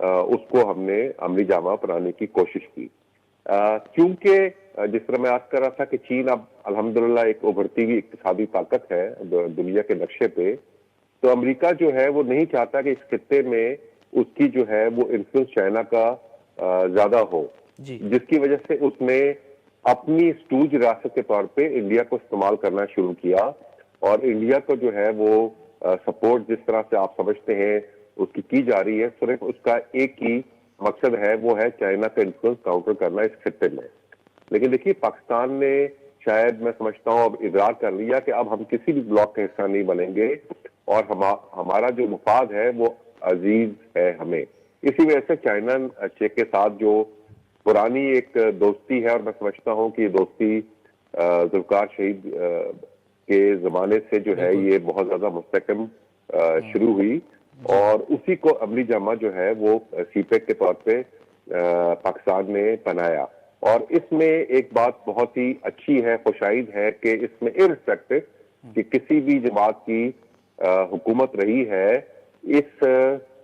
اس کو ہم نے عملی جامہ بنانے کی کوشش کی. کیونکہ جس طرح میں عرض کر رہا تھا کہ چین اب الحمدللہ ایک ابھرتی ہوئی اقتصادی طاقت ہے دنیا کے نقشے پہ, تو امریکہ جو ہے وہ نہیں چاہتا کہ اس خطے میں اس کی جو ہے وہ انفلوئنس چائنا کا زیادہ ہو, جس کی وجہ سے اس نے اپنی اسٹوج ریاست کے طور پہ انڈیا کو استعمال کرنا شروع کیا, اور انڈیا کو جو ہے وہ سپورٹ جس طرح سے آپ سمجھتے ہیں اس کی جا رہی ہے, صرف اس کا ایک ہی مقصد ہے, وہ ہے چائنا کا انفلوئنس کاؤنٹر کرنا اس خطے میں. لیکن دیکھیے پاکستان نے شاید میں سمجھتا ہوں اب ادراک کر لیا کہ اب ہم کسی بھی بلاک کا حصہ نہیں بنیں گے, اور ہمارا جو مفاد ہے وہ عزیز ہے ہمیں. اسی وجہ سے چائنا کے ساتھ جو پرانی ایک دوستی ہے, اور میں سمجھتا ہوں کہ یہ دوستی ذوالفقار شہید کے زمانے سے جو ہے یہ بہت زیادہ مستحکم شروع ہوئی, اور اسی کو عملی جامہ جو ہے وہ سی پیک کے طور پہ پاکستان نے بنایا. اور اس میں ایک بات بہت ہی اچھی ہے, خوشائند ہے, کہ اس میں ارسپیکٹو کہ کسی بھی جماعت کی حکومت رہی ہے, اس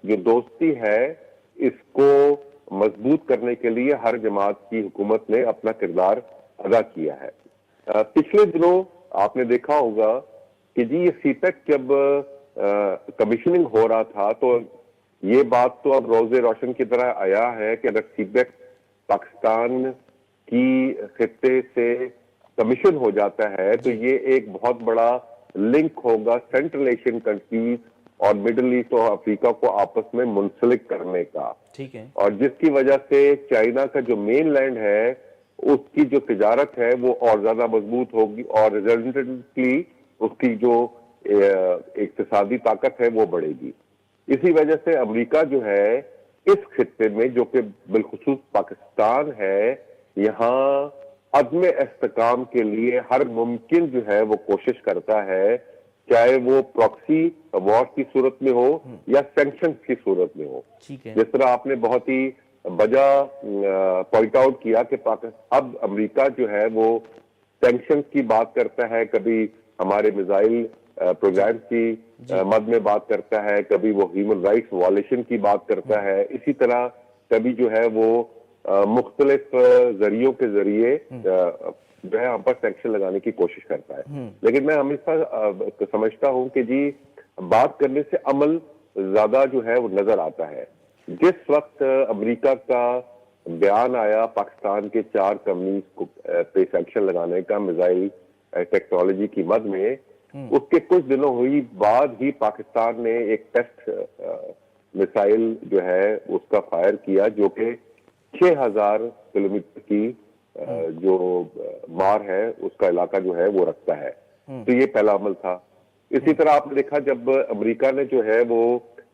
جو دوستی ہے اس کو مضبوط کرنے کے لیے ہر جماعت کی حکومت نے اپنا کردار ادا کیا ہے. پچھلے دنوں آپ نے دیکھا ہوگا کہ جی یہ سی پیک جب کمیشننگ ہو رہا تھا تو یہ بات تو اب روز روشن کی طرح آیا ہے کہ اگر سی پیک پاکستان کی خطے سے کمیشن ہو جاتا ہے تو یہ ایک بہت بڑا لنک ہوگا سینٹرل ایشین کنٹریز اور مڈل ایسٹ اور افریقہ کو آپس میں منسلک کرنے کا, اور جس کی وجہ سے چائنا کا جو مین لینڈ ہے اس کی جو تجارت ہے وہ اور زیادہ مضبوط ہوگی, اور ریزلٹنٹلی اس کی جو اقتصادی طاقت ہے وہ بڑھے گی. اسی وجہ سے امریکہ جو ہے اس خطے میں, جو کہ بالخصوص پاکستان ہے, یہاں عدم استحکام کے لیے ہر ممکن جو ہے وہ کوشش کرتا ہے, چاہے وہ پراکسی وار کی صورت میں ہو یا سینکشنز کی صورت میں ہو. جس طرح آپ نے بہت ہی بجا پوائنٹ آؤٹ کیا کہ اب امریکہ جو ہے وہ سینکشنز کی بات کرتا ہے, کبھی ہمارے میزائل پروگرام کی مد میں بات کرتا ہے, کبھی وہ ہیومن رائٹس وائلیشن کی بات کرتا ہے, اسی طرح کبھی جو ہے وہ مختلف ذریعوں کے ذریعے جو ہے ہم پر سینکشن لگانے کی کوشش کرتا ہے. لیکن میں ہمیشہ سمجھتا ہوں کہ جی بات کرنے سے عمل زیادہ جو ہے وہ نظر آتا ہے. جس وقت امریکہ کا بیان آیا پاکستان کے 4 کمپنیز پہ سینکشن لگانے کا میزائل ٹیکنالوجی کی مد میں, اس کے کچھ دنوں ہوئی بعد ہی پاکستان نے ایک ٹیسٹ میسائل جو ہے اس کا فائر کیا, جو کہ 6000 کلومیٹر کی جو مار ہے اس کا علاقہ جو ہے وہ رکھتا ہے. تو یہ پہلا عمل تھا. اسی طرح آپ نے دیکھا جب امریکہ نے جو ہے وہ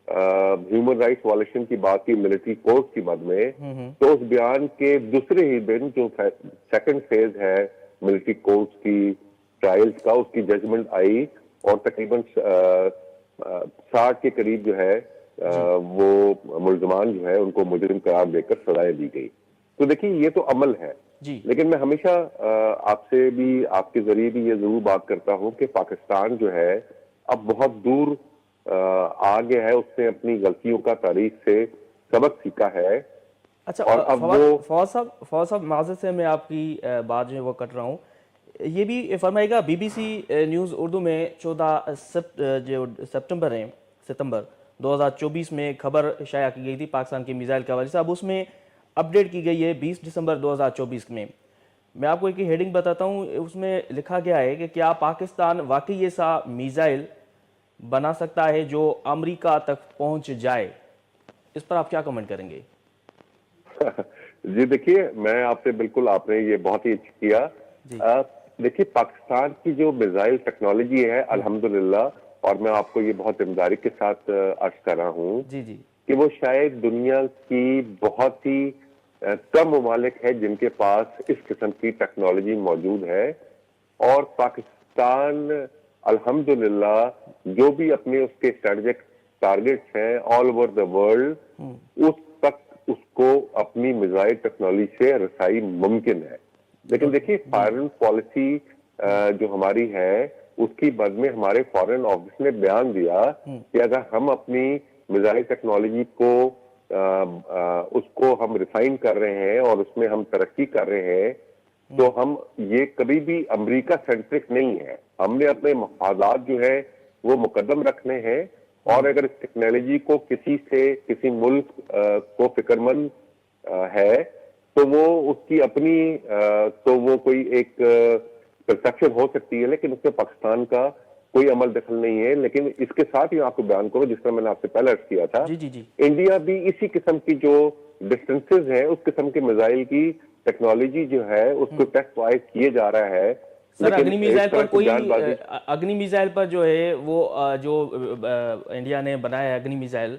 ہیومن رائٹس وائلیشن کی بات کی ملٹری کورس کی مد میں, تو اس بیان کے دوسرے ہی دن جو سیکنڈ فیز ہے ملٹری کورس کی ٹرائلز کا, اس کی ججمنٹ آئی, اور تقریباً 60 کے قریب جو ہے وہ ملزمان جو ہے ان کو مجرم قرار دے کر سزائیں دی گئی. تو دیکھیں یہ تو عمل ہے, لیکن میں ہمیشہ آپ سے بھی آپ کے ذریعے بھی یہ ضرور بات کرتا ہوں کہ پاکستان جو ہے اب بہت دور آگے ہے, اس نے اپنی غلطیوں کا تاریخ سے سبق سیکھا ہے. اچھا فواد صاحب معذرت سے میں آپ کی بات جو ہے وہ کٹ رہا ہوں, یہ بھی فرمائے گا, B B C news Urdu میں 14 ستمبر 2024 میں خبر شائع کی گئی تھی پاکستان کے میزائل کے حوالے سے. اب اس میں اپڈیٹ کی گئی ہے 20 دسمبر 2024 میں. میں آپ کو ایک ہیڈنگ بتاتا ہوں, اس میں لکھا گیا ہے کہ کیا پاکستان واقعی ایسا میزائل بنا سکتا ہے جو امریکہ تک پہنچ جائے؟ اس پر آپ کیا کمنٹ کریں گے؟ جی دیکھیے, میں آپ سے بالکل, آپ نے یہ بہت ہی اچھا کیا. دیکھیے پاکستان کی جو میزائل ٹیکنالوجی ہے الحمدللہ, اور میں آپ کو یہ بہت ذمہ کے ساتھ عرض کر رہا ہوں کہ وہ شاید دنیا کی بہت ہی کم ممالک ہے جن کے پاس اس قسم کی ٹیکنالوجی موجود ہے. اور پاکستان الحمدللہ جو بھی اپنے اس کے اسٹریٹجک ٹارگیٹس ہیں آل اوور دا ورلڈ, اس تک اس کو اپنی میزائل ٹیکنالوجی سے رسائی ممکن ہے. لیکن دیکھیے فارن پالیسی جو ہماری ہے اس کی بد میں ہمارے فارن آفس نے بیان دیا کہ اگر ہم اپنی میزائل ٹیکنالوجی کو اس کو ہم ریفائن کر رہے ہیں اور اس میں ہم ترقی کر رہے ہیں تو ہم یہ کبھی بھی امریکہ سینٹرک نہیں ہے. ہم نے اپنے مفادات جو ہے وہ مقدم رکھنے ہیں اور اگر اس ٹیکنالوجی کو کسی ملک کو فکر مند ہے تو وہ اس کی اپنی تو وہ کوئی ایک پرسپشن ہو سکتی ہے لیکن اس میں پاکستان کا کوئی عمل دخل نہیں ہے. لیکن اس کے ساتھ ہی آپ کو بیان کرو جس طرح میں نے آپ سے پہلے عرض کیا تھا, انڈیا بھی اسی قسم کی جو ڈسٹنسز ہیں اس قسم کے میزائل کی ٹیکنالوجی جو ہے اس کو ٹیسٹ وائز کیے جا رہا ہے. سر اگنی میزائل پر اگنی میزائل پر جو ہے وہ جو انڈیا نے بنایا ہے اگنی میزائل,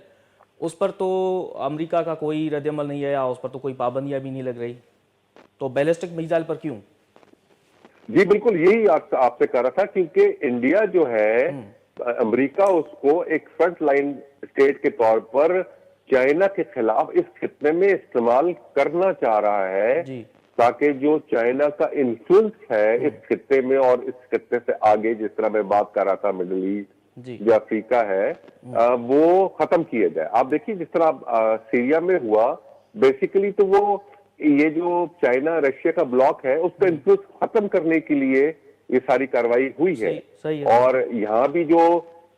اس پر تو امریکہ کا کوئی رد عمل نہیں ہے یا اس پر تو کوئی پابندیاں بھی نہیں لگ رہی, تو بیلسٹک میزائل پر کیوں؟ جی بالکل یہی آپ سے کہہ رہا تھا کیونکہ انڈیا جو ہے امریکہ اس کو ایک فرنٹ لائن اسٹیٹ کے طور پر چائنا کے خلاف اس خطے میں استعمال کرنا چاہ رہا ہے تاکہ جو چائنا کا انفلوئنس ہے اس خطے میں اور اس خطے سے آگے, جس طرح میں بات کر رہا تھا مڈل ایسٹ جو افریقہ ہے, وہ ختم کیا جائے. آپ دیکھیے جس طرح سیریا میں ہوا, بیسیکلی تو وہ یہ جو چائنا رشیا کا بلاک ہے اس کا انفلوئنس ختم کرنے کے لیے یہ ساری کارروائی ہوئی ہے. اور یہاں بھی جو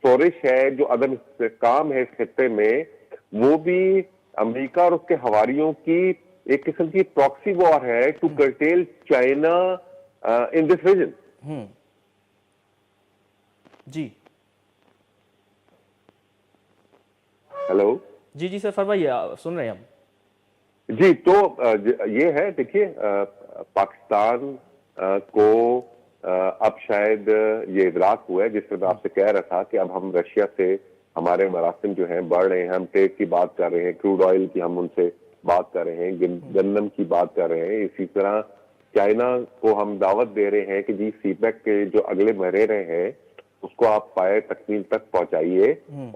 سورش ہے, جو عدم استحکام ہے اس خطے میں, وہ بھی امریکہ اور اس کے حواریوں کی ایک قسم کی پراکسی وار ہے to curtail China in this region. جی ہیلو جی سر فرمائیے, سن رہے ہیں ہم. جی تو یہ ہے, دیکھیے پاکستان کو اب شاید یہ ادراک ہوا ہے, جس طرح میں آپ سے کہہ رہا تھا کہ اب ہم رشیا سے ہمارے مراسم جو ہیں بڑھ رہے ہیں, ہم ٹریڈ کی بات کر رہے ہیں, کروڈ آئل کی ہم ان سے بات کر رہے ہیں, گندم کی بات کر رہے ہیں. اسی طرح چائنا کو ہم دعوت دے رہے ہیں کہ جی سی پیک کے جو اگلے مرحلے ہیں اس کو آپ پائے تکمیل تک پہنچائیے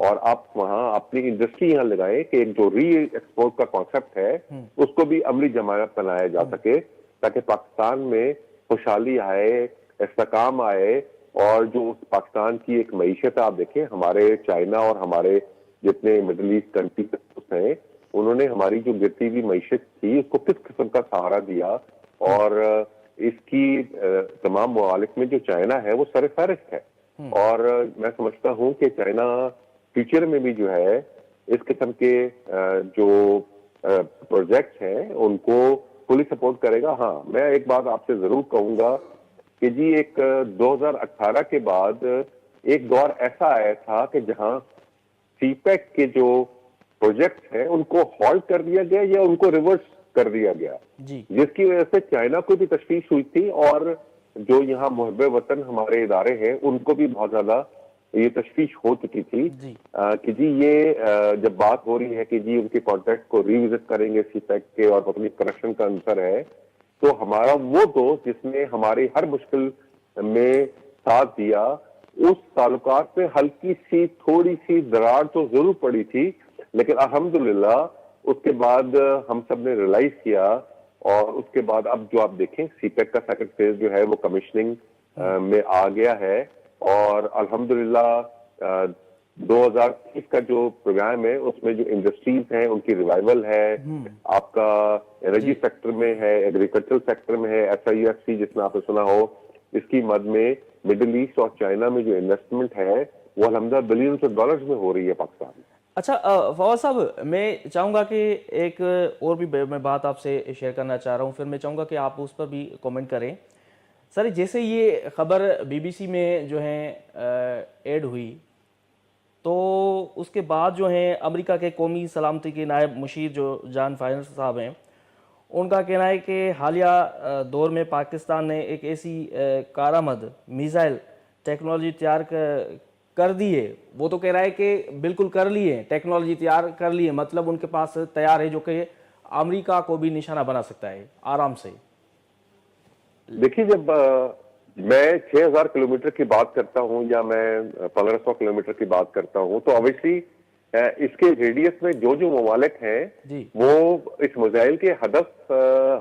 اور آپ وہاں اپنی انڈسٹری یہاں لگائیں کہ ایک جو ری ایکسپورٹ کا کانسیپٹ ہے اس کو بھی عملی جماعت بنایا جا سکے تاکہ پاکستان میں خوشحالی آئے, استحکام آئے. اور جو پاکستان کی ایک معیشت آپ دیکھیں, ہمارے چائنا اور ہمارے جتنے مڈل ایسٹ کنٹریز ہیں انہوں نے ہماری جو گرتی ہوئی معیشت تھی اس کو کس قسم کا سہارا دیا, اور اس کی تمام ممالک میں جو چائنا ہے وہ سر فہرست ہے. اور میں سمجھتا ہوں کہ چائنا فیوچر میں بھی جو ہے اس قسم کے جو پروجیکٹس ہیں ان کو فلی سپورٹ کرے گا. ہاں میں ایک بات آپ سے ضرور کہوں گا کہ جی ایک 2018 کے بعد ایک دور ایسا آیا تھا کہ جہاں سی پیک کے جو پروجیکٹس ہیں ان کو ہالٹ کر دیا گیا یا ان کو ریورس کر دیا گیا, جس کی وجہ سے چائنا کو بھی تشویش ہوئی تھی اور جو یہاں محب وطن ہمارے ادارے ہیں ان کو بھی بہت زیادہ یہ تشویش ہو چکی تھی کہ جی یہ جب بات ہو رہی ہے کہ جی ان کے کانٹریکٹ کو ری وزٹ کریں گے سی پیک کے اور اپنی کرپشن کا عنصر ہے, تو ہمارا وہ دوست جس نے ہماری ہر مشکل میں ساتھ دیا, اس تعلقات میں ہلکی سی تھوڑی سی دراڑ تو ضرور پڑی تھی, لیکن الحمدللہ اس کے بعد ہم سب نے ریلائز کیا اور اس کے بعد اب جو آپ دیکھیں سی پیک کا سیکنڈ فیز جو ہے وہ کمیشننگ میں آ گیا ہے. اور الحمدللہ 2030 کا جو پروگرام ہے اس میں جو انڈسٹریز ہیں ان کی ریوائول ہے, آپ کا انرجی سیکٹر میں ہے, ایگریکلچر سیکٹر میں ہے, SIFC جس میں آپ نے سنا ہو, اس کی مد میں مڈل ایسٹ اور چائنا میں جو انویسٹمنٹ ہے وہ الحمدللہ بلینز آف ڈالرز میں ہو رہی ہے پاکستان میں. اچھا فواز صاحب, میں چاہوں گا کہ ایک اور بھی میں بات آپ سے شیئر کرنا چاہ رہا ہوں, پھر میں چاہوں گا کہ آپ اس پر بھی کومنٹ کریں. سر جیسے یہ خبر BBC میں جو ہیں ایڈ ہوئی تو اس کے بعد جو ہیں امریکہ کے قومی سلامتی کے نائب مشیر جو جان فائنر صاحب ہیں, ان کا کہنا ہے کہ حالیہ دور میں پاکستان نے ایک ایسی کارآمد میزائل ٹیکنالوجی تیار کر دی ہے. وہ تو کہہ رہا ہے کہ بالکل کر لی ہے, ٹیکنالوجی تیار کر لی ہے, مطلب ان کے پاس تیار ہے جو کہ امریکہ کو بھی نشانہ بنا سکتا ہے آرام سے. دیکھیے جب میں 6000 کلومیٹر کی بات کرتا ہوں یا میں 1500 کلومیٹر کی بات کرتا ہوں تو اوبیسلی اس کے ریڈیس میں جو ممالک ہیں وہ اس میزائل کے ہدف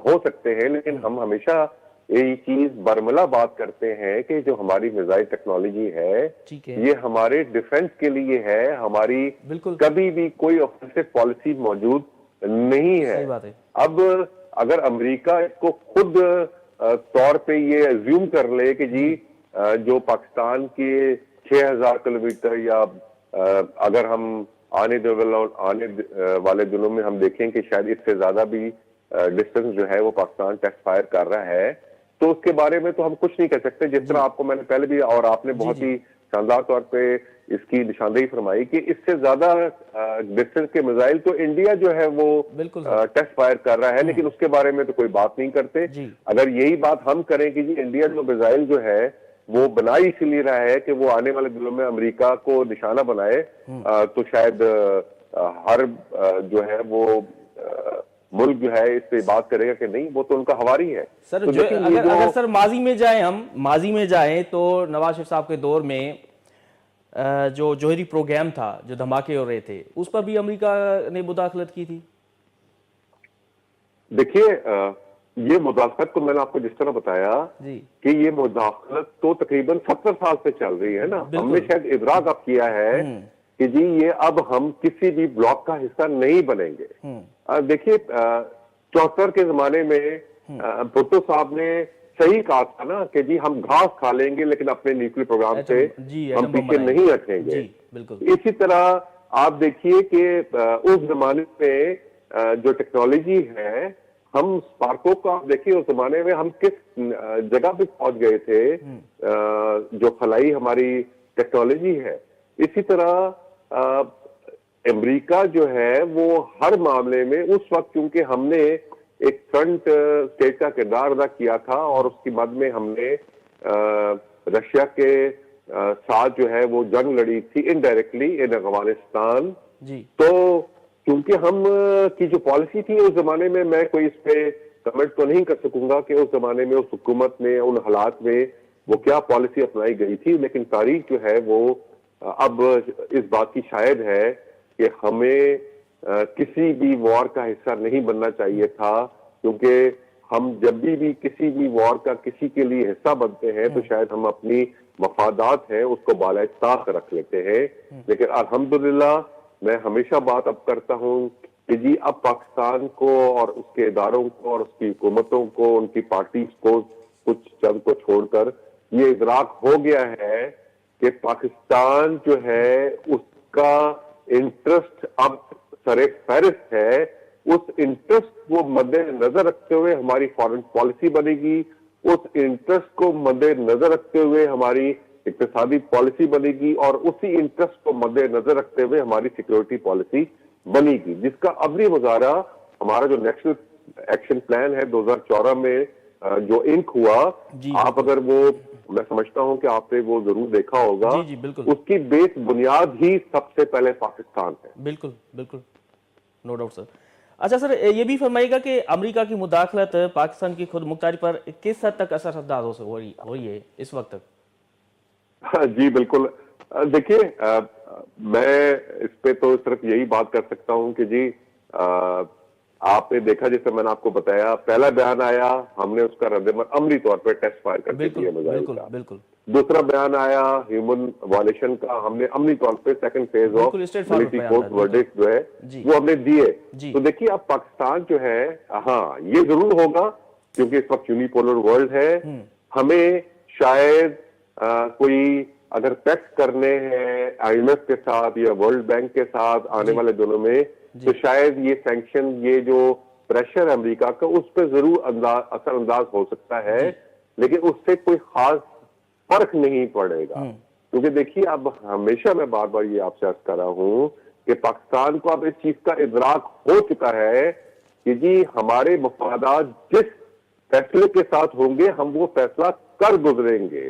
ہو سکتے ہیں, لیکن ہم ہمیشہ یہ چیز برملا بات کرتے ہیں کہ جو ہماری میزائل ٹیکنالوجی ہے ٹھیک ہے یہ ہمارے ڈیفنس کے لیے ہے, ہماری بالکل کبھی بھی کوئی آفینسو پالیسی موجود نہیں ہے. صحیح بات ہے. اب اگر امریکہ اس کو خود طور پہ یہ ایزیوم کر لے کہ جی جو پاکستان کے 6000 کلومیٹر یا اگر ہم آنے والے دنوں میں ہم دیکھیں کہ شاید اس سے زیادہ بھی ڈسٹنس جو ہے وہ پاکستان ٹیسٹ فائر کر رہا ہے, تو اس کے بارے میں تو ہم کچھ نہیں کر سکتے. جس طرح آپ کو میں نے پہلے بھی اور آپ نے بہت ہی شاندار طور پہ اس کی نشاندہی فرمائی کہ اس سے زیادہ ڈسٹنس کے میزائل تو انڈیا جو ہے وہ ٹیسٹ فائر کر رہا ہے, لیکن اس کے بارے میں تو کوئی بات نہیں کرتے. اگر یہی بات ہم کریں کہ جی انڈیا جو میزائل جو ہے وہ بنا ہی اسی لیے رہا ہے کہ وہ آنے والے دنوں میں امریکہ کو نشانہ بنائے, تو شاید ہر جو ہے وہ ملک جو ہے اس پہ بات کرے گا کہ نہیں وہ تو ان کا ہواری ہے. سر اگر سر ماضی میں جائیں, ہم ماضی میں جائیں تو نواز شریف صاحب کے دور میں جو جوہری پروگرام تھا, جو دھماکے ہو رہے تھے, اس پر بھی امریکہ نے مداخلت کی تھی. دیکھیے یہ مداخلت کو میں نے آپ کو جس طرح بتایا کہ یہ مداخلت تو تقریباً 70 سال سے چل رہی ہے نا. ہم نے شاید ادراک اب کیا ہے کہ جی یہ اب ہم کسی بھی بلاک کا حصہ نہیں بنیں گے. دیکھیے 74 کے زمانے میں بھٹو صاحب نے صحیح کہا تھا نا کہ جی ہم گھاس کھا لیں گے لیکن اپنے نیوکلیئر پروگرام سے ہم پیچھے نہیں ہٹیں گے. اسی طرح آپ دیکھیے کہ اس زمانے میں جو ٹیکنالوجی ہے, ہم اسپارکو کو آپ دیکھیے اس زمانے میں ہم کس جگہ پہ پہنچ گئے تھے, جو خلائی ہماری ٹیکنالوجی ہے. اسی طرح امریکہ جو ہے وہ ہر معاملے میں اس وقت کیونکہ ہم نے ایک فرنٹ اسٹیٹ کا کردار ادا کیا تھا اور اس کی بعد میں ہم نے رشیا کے ساتھ جو ہے وہ جنگ لڑی تھی انڈائریکٹلی ان افغانستان. تو کیونکہ ہم کی جو پالیسی تھی اس زمانے میں کوئی اس پہ کمنٹ تو نہیں کر سکوں گا کہ اس زمانے میں اس حکومت میں ان حالات میں وہ کیا پالیسی اپنائی گئی تھی, لیکن تاریخ جو ہے وہ اب اس بات کی شاہد ہے کہ ہمیں کسی بھی وار کا حصہ نہیں بننا چاہیے تھا, کیونکہ ہم جب بھی کسی بھی وار کا کسی کے لیے حصہ بنتے ہیں تو شاید ہم اپنی مفادات ہیں اس کو بالائے طاق رکھ لیتے ہیں. لیکن الحمدللہ میں ہمیشہ بات اب کرتا ہوں کہ جی اب پاکستان کو اور اس کے اداروں کو اور اس کی حکومتوں کو, ان کی پارٹیز کو کچھ چند کو چھوڑ کر یہ ادراک ہو گیا ہے کہ پاکستان جو ہے اس کا انٹرسٹ اب سر فہرست ہے. اس انٹرسٹ کو مد نظر رکھتے ہوئے ہماری فارن پالیسی بنے گی, اس انٹرسٹ کو مد نظر رکھتے ہوئے ہماری اقتصادی پالیسی بنے گی, اور اسی انٹرسٹ کو مد نظر رکھتے ہوئے ہماری سیکیورٹی پالیسی بنے گی, جس کا عملی مظاہرہ ہمارا جو نیشنل ایکشن پلان ہے 2014 میں جو انک ہوا. آپ اگر وہ میں سمجھتا ہوں کہ آپ نے وہ ضرور دیکھا ہوگا, اس کی بیس بنیاد ہی سب سے پہلے پاکستان ہے. بالکل بالکل, نو ڈاؤٹ سر. اچھا سر, یہ بھی فرمائیے گا کہ امریکہ کی مداخلت پاکستان کی خود مختاری پر کس حد تک اثر انداز ہو رہی ہے اس وقت تک؟ جی بالکل. دیکھیے میں اس پہ تو صرف یہی بات کر سکتا ہوں کہ جی آپ نے دیکھا جیسے میں نے آپ کو بتایا, پہلا بیان آیا, ہم نے اس کا رد عملی طور پہ ٹیسٹ فائر کر کے دیا میزائل کا. دوسرا بیان آیا ہیومن وائلیشن کا, ہم نے عملی طور پہ second phase of military court verdict جو ہے وہ ہم نے دیے. تو دیکھیے اب پاکستان جو ہے, ہاں یہ ضرور ہوگا کیونکہ اس وقت یونیپولر ورلڈ ہے, ہمیں شاید کوئی اگر پیکٹ کرنے ہیں آئی ایم ایف کے ساتھ یا ورلڈ بینک کے ساتھ آنے والے دنوں میں, تو شاید یہ سینکشن, یہ جو پریشر ہے امریکہ کا, اس پہ ضرور اثر انداز ہو سکتا ہے, لیکن اس سے کوئی خاص فرق نہیں پڑے گا. کیونکہ دیکھیے اب ہمیشہ میں بار بار یہ آپ سے عرض کر رہا ہوں کہ پاکستان کو اب اس چیز کا ادراک ہو چکا ہے کہ جی ہمارے مفادات جس فیصلے کے ساتھ ہوں گے ہم وہ فیصلہ کر گزریں گے.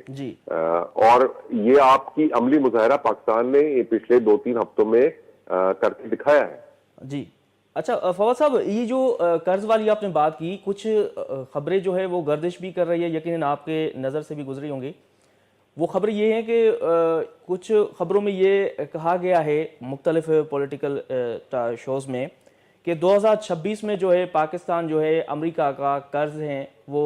اور یہ آپ کی عملی مظاہرہ پاکستان نے پچھلے 2-3 ہفتوں میں کر کے دکھایا ہے. جی اچھا فواد صاحب, یہ جو قرض والی آپ نے بات کی, کچھ خبریں جو ہے وہ گردش بھی کر رہی ہے, یقیناً آپ کے نظر سے بھی گزری ہوں گی. وہ خبریں یہ ہیں کہ کچھ خبروں میں یہ کہا گیا ہے مختلف پولیٹیکل شوز میں کہ 2026 میں جو ہے پاکستان جو ہے امریکہ کا قرض ہیں وہ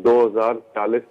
2040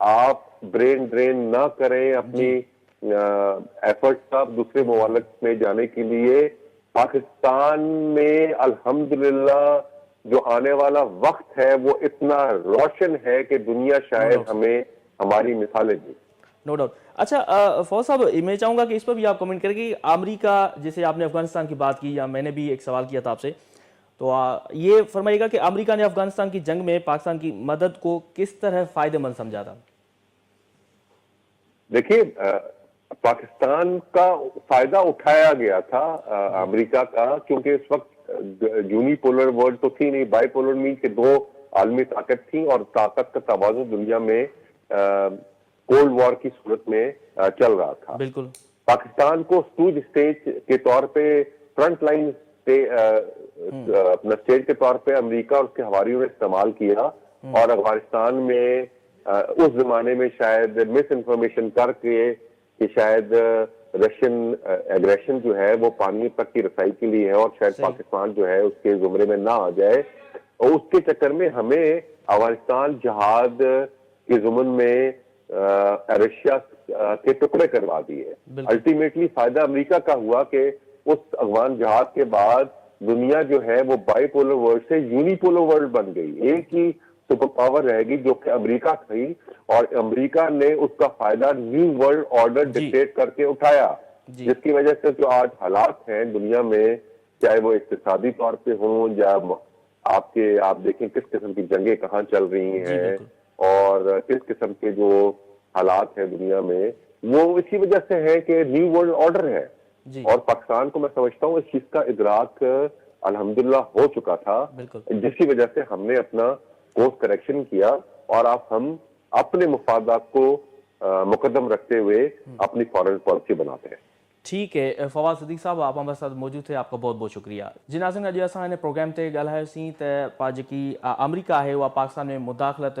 آپ برین ڈرین نہ کریں اپنی ایفرٹ کا دوسرے ممالک میں جانے کے لیے. پاکستان میں الحمدللہ جو آنے والا وقت ہے وہ اتنا روشن ہے کہ دنیا شاید ہمیں ہماری مثالیں دے. No doubt. اچھا فوز صاحب, میں چاہوں گا کہ اس پر بھی آپ کمنٹ کریں کہ امریکہ, جیسے آپ نے افغانستان کی بات کی یا میں نے بھی ایک سوال کیا تھا آپ سے, تو یہ فرمائیے گا کہ امریکہ نے افغانستان کی جنگ میں پاکستان کی مدد کو کس طرح فائدہ مند سمجھا تھا؟ دیکھیے, پاکستان کا فائدہ اٹھایا گیا تھا امریکہ کا, کیونکہ اس وقت یونی پولر ورلڈ تو تھی نہیں, بائی پولر مین کہ دو عالمی طاقت تھیں اور طاقت کا توازن دنیا میں کولڈ وار کی صورت میں چل رہا تھا. بالکل. پاکستان کو سٹوج اسٹیج کے طور پہ, فرنٹ لائن اپنا اسٹیج کے طور پہ امریکہ اور اس کے ہواریوں نے استعمال کیا, اور افغانستان میں اس زمانے میں شاید مس انفارمیشن کر کے کہ شاید رشین ایگریشن جو ہے وہ پانی تک کی رسائی کے لیے ہے اور شاید پاکستان جو ہے اس کے زمرے میں نہ آ جائے, اور اس کے چکر میں ہمیں افغانستان جہاد کے ضمن میں رشیا کے ٹکڑے کروا دیے. الٹیمیٹلی فائدہ امریکہ کا ہوا کہ اس افغان جہاد کے بعد دنیا جو ہے وہ بائی پولر ورلڈ سے یونی پولر ورلڈ بن گئی. ایک ہی سپر پاور رہے گی جو کہ امریکہ تھی, اور امریکہ نے اس کا فائدہ نیو ورلڈ آرڈر ڈکٹیٹ کر کے اٹھایا, جس کی وجہ سے جو آج حالات ہیں دنیا میں, چاہے وہ اقتصادی طور پہ ہوں یا آپ دیکھیں کس قسم کی جنگیں کہاں چل رہی ہیں اور کس قسم کے جو حالات ہیں دنیا میں, وہ اسی وجہ سے ہے کہ نیو ورلڈ آرڈر ہے. اور پاکستان کو میں سمجھتا ہوں اس چیز کا ادراک الحمدللہ ہو چکا تھا, جس کی وجہ سے ہم نے اپنا کورس کریکشن کیا, اور اب ہم اپنے مفادات کو مقدم رکھتے ہوئے اپنی فارن پالیسی بناتے ہیں. ٹھیک ہے. فواد صدیق صاحب, آپ ہمارے ساتھ موجود تھے, آپ کا بہت بہت شکریہ. جی ناظرین, اج اساں نے پروگرام تے ڳالهايوسين ته پا جيڪي امريڪا ہے وہ پاکستان میں مداخلت